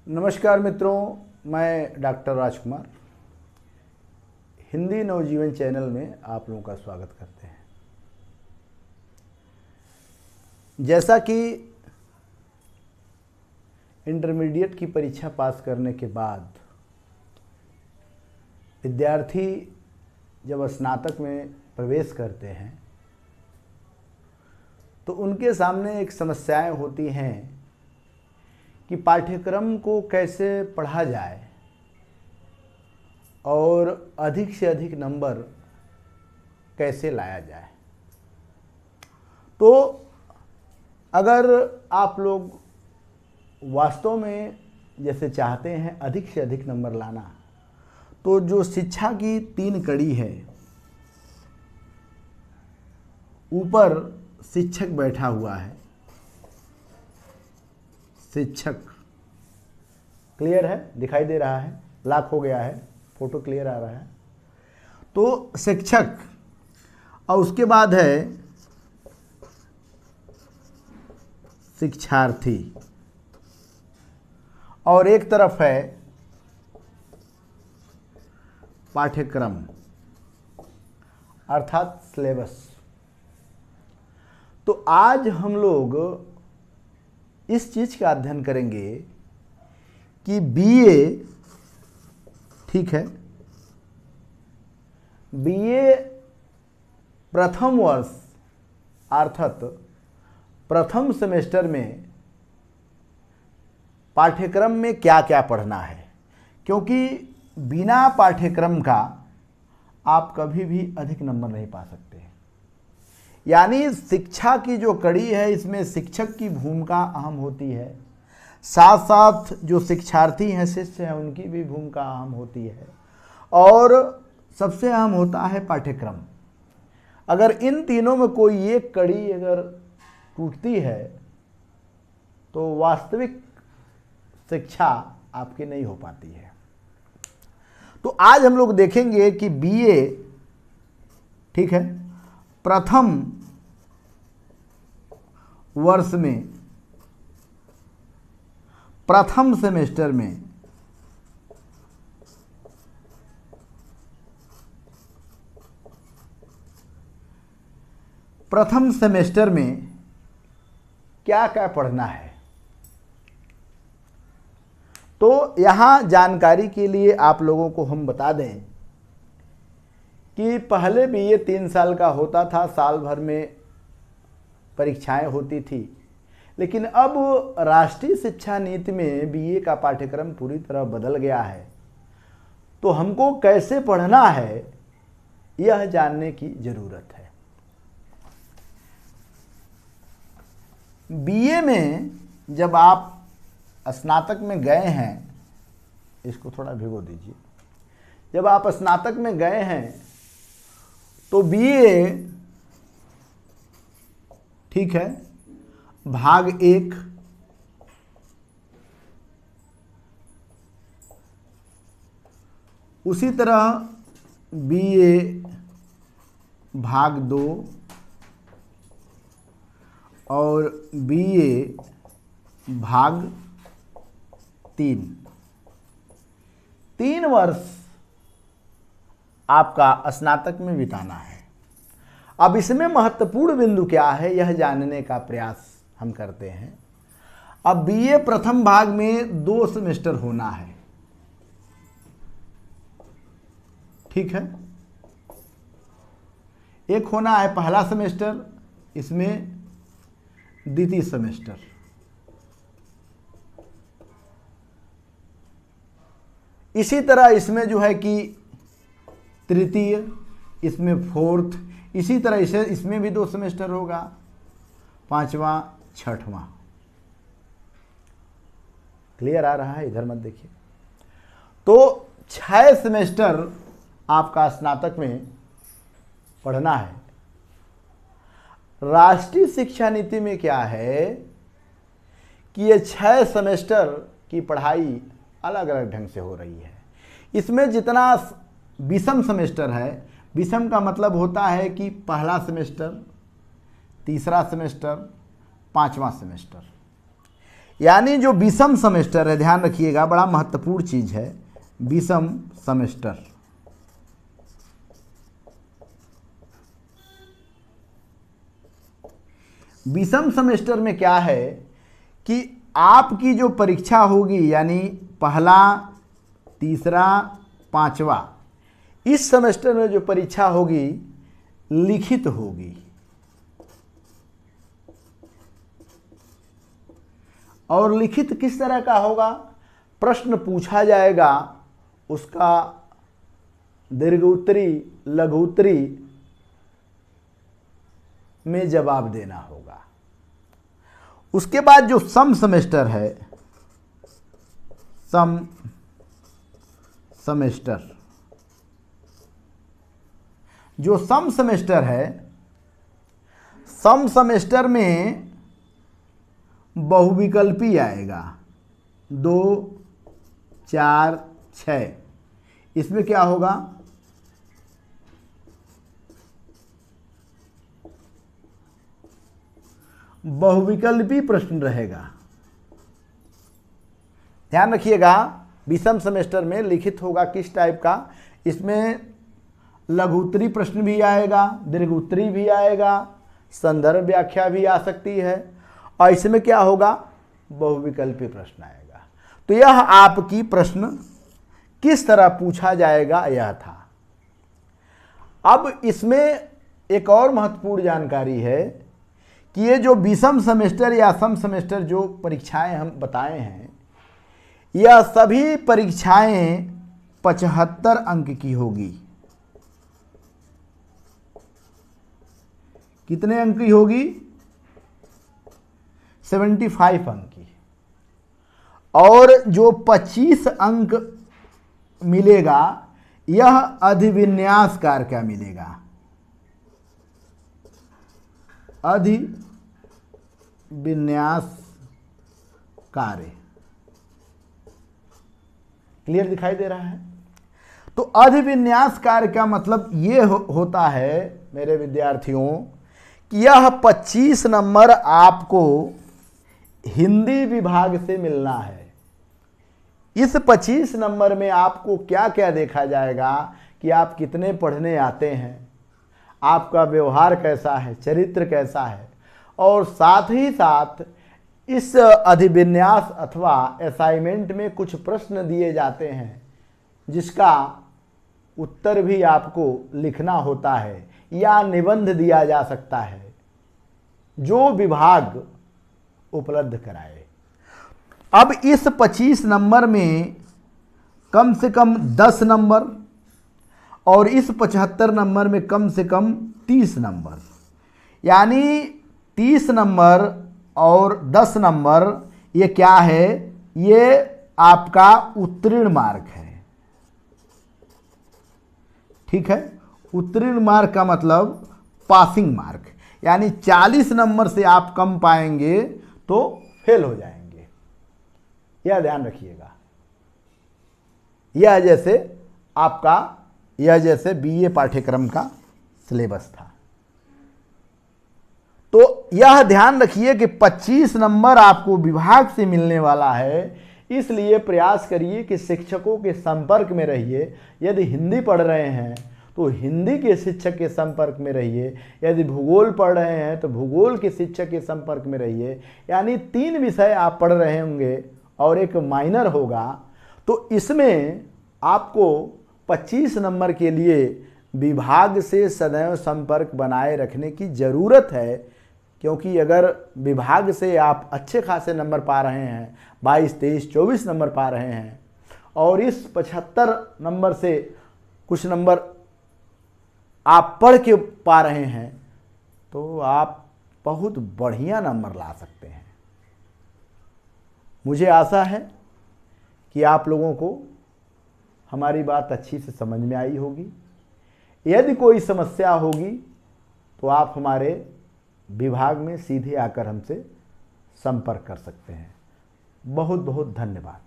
नमस्कार मित्रों, मैं डॉक्टर राजकुमार हिंदी नवजीवन चैनल में आप लोगों का स्वागत करते हैं। जैसा कि इंटरमीडिएट की परीक्षा पास करने के बाद विद्यार्थी जब स्नातक में प्रवेश करते हैं तो उनके सामने एक समस्याएं होती हैं कि पाठ्यक्रम को कैसे पढ़ा जाए और अधिक से अधिक नंबर कैसे लाया जाए। तो अगर आप लोग वास्तव में जैसे चाहते हैं अधिक से अधिक नंबर लाना, तो जो शिक्षा की 3 कड़ी है, ऊपर शिक्षक बैठा हुआ है, शिक्षक क्लियर है, दिखाई दे रहा है, लॉक हो गया है, फोटो क्लियर आ रहा है। तो शिक्षक और उसके बाद है शिक्षार्थी और एक तरफ है पाठ्यक्रम अर्थात सिलेबस। तो आज हम लोग इस चीज का अध्ययन करेंगे कि बीए, ठीक है, बीए प्रथम वर्ष अर्थात प्रथम सेमेस्टर में पाठ्यक्रम में क्या क्या पढ़ना है, क्योंकि बिना पाठ्यक्रम का आप कभी भी अधिक नंबर नहीं पा सकते। यानी शिक्षा की जो कड़ी है, इसमें शिक्षक की भूमिका अहम होती है, साथ साथ जो शिक्षार्थी हैं, शिष्य हैं, उनकी भी भूमिका अहम होती है और सबसे अहम होता है पाठ्यक्रम। अगर इन तीनों में कोई एक कड़ी अगर टूटती है तो वास्तविक शिक्षा आपकी नहीं हो पाती है। तो आज हम लोग देखेंगे कि बीए, ठीक है, प्रथम वर्ष में प्रथम सेमेस्टर में क्या क्या पढ़ना है। तो यहां जानकारी के लिए आप लोगों को हम बता दें कि पहले बीए 3 साल का होता था, साल भर में परीक्षाएं होती थी, लेकिन अब राष्ट्रीय शिक्षा नीति में बीए का पाठ्यक्रम पूरी तरह बदल गया है। तो हमको कैसे पढ़ना है यह जानने की जरूरत है। बीए में जब आप स्नातक में गए हैं, इसको थोड़ा भिगो दीजिए, जब आप स्नातक में गए हैं तो बीए, ठीक है, भाग 1 उसी तरह बीए भाग 2 और बीए भाग 3 वर्ष आपका स्नातक में बिताना है। अब इसमें महत्वपूर्ण बिंदु क्या है यह जानने का प्रयास हम करते हैं। अब बीए प्रथम भाग में 2 सेमेस्टर होना है, ठीक है, एक होना है पहला सेमेस्टर, इसमें द्वितीय सेमेस्टर। इसी तरह इसमें जो है कि तृतीय, इसमें 4th, इसी तरह इसमें भी 2 सेमेस्टर होगा, 5वां 6वां। क्लियर आ रहा है? इधर मत देखिए। तो 6 सेमेस्टर आपका स्नातक में पढ़ना है। राष्ट्रीय शिक्षा नीति में क्या है कि ये 6 सेमेस्टर की पढ़ाई अलग अलग ढंग से हो रही है। इसमें जितना विषम सेमेस्टर है, विषम का मतलब होता है कि पहला सेमेस्टर, तीसरा सेमेस्टर, 5वां सेमेस्टर, यानी जो विषम सेमेस्टर है, ध्यान रखिएगा, बड़ा महत्वपूर्ण चीज है विषम सेमेस्टर। विषम सेमेस्टर में क्या है कि आपकी जो परीक्षा होगी, यानी पहला, तीसरा, पांचवा, इस सेमेस्टर में जो परीक्षा होगी लिखित होगी। और लिखित किस तरह का होगा? प्रश्न पूछा जाएगा, उसका दीर्घ उत्तरी, लघु उत्तरी में जवाब देना होगा। उसके बाद जो सम सेमेस्टर है, सम सेमेस्टर, जो सम सेमेस्टर है, सम सेमेस्टर में बहुविकल्पी आएगा, 2, 4, 6। इसमें क्या होगा? बहुविकल्पी प्रश्न रहेगा। ध्यान रखिएगा, विषम सेमेस्टर में लिखित होगा किस टाइप का? इसमें लघु उत्तरी प्रश्न भी आएगा, दीर्घ उत्तरी भी आएगा, संदर्भ व्याख्या भी आ सकती है, और इसमें क्या होगा? बहुविकल्पी प्रश्न आएगा। तो यह आपकी प्रश्न किस तरह पूछा जाएगा यह था। अब इसमें एक और महत्वपूर्ण जानकारी है कि ये जो विषम सेमेस्टर या सम सेमेस्टर जो परीक्षाएं हम बताए हैं, यह सभी परीक्षाएं 75 अंक की होगी। कितने अंक की होगी? 75 अंक की। और जो 25 अंक मिलेगा यह अधिविन्यास कार्य का मिलेगा। अधिविन्यास कार्य क्लियर दिखाई दे रहा है? तो अधिविन्यास कार्य का मतलब ये होता है मेरे विद्यार्थियों कि यह 25 नंबर आपको हिंदी विभाग से मिलना है। इस 25 नंबर में आपको क्या क्या देखा जाएगा कि आप कितने पढ़ने आते हैं, आपका व्यवहार कैसा है, चरित्र कैसा है, और साथ ही साथ इस अधिविन्यास अथवा असाइनमेंट में कुछ प्रश्न दिए जाते हैं जिसका उत्तर भी आपको लिखना होता है या निबंध दिया जा सकता है, जो विभाग उपलब्ध कराए। अब इस 25 नंबर में कम से कम 10 नंबर और इस 75 नंबर में कम से कम 30 नंबर, यानी 30 नंबर और 10 नंबर ये क्या है? ये आपका उत्तीर्ण मार्क है। ठीक है, उत्तीर्ण मार्क का मतलब पासिंग मार्क, यानी 40 नंबर से आप कम पाएंगे तो फेल हो जाएंगे। यह ध्यान रखिएगा। यह जैसे बीए पाठ्यक्रम का सिलेबस था। तो यह ध्यान रखिए कि 25 नंबर आपको विभाग से मिलने वाला है, इसलिए प्रयास करिए कि शिक्षकों के संपर्क में रहिए। यदि हिंदी पढ़ रहे हैं तो हिंदी के शिक्षक के संपर्क में रहिए, यदि भूगोल पढ़ रहे हैं तो भूगोल के शिक्षक के संपर्क में रहिए। यानी 3 विषय आप पढ़ रहे होंगे और एक माइनर होगा, तो इसमें आपको 25 नंबर के लिए विभाग से सदैव संपर्क बनाए रखने की ज़रूरत है, क्योंकि अगर विभाग से आप अच्छे खासे नंबर पा रहे हैं, 22, 23, 24 नंबर पा रहे हैं, और इस 75 नंबर से कुछ नंबर आप पढ़ के पा रहे हैं, तो आप बहुत बढ़िया नंबर ला सकते हैं। मुझे आशा है कि आप लोगों को हमारी बात अच्छी से समझ में आई होगी। यदि कोई समस्या होगी तो आप हमारे विभाग में सीधे आकर हमसे संपर्क कर सकते हैं। बहुत बहुत धन्यवाद।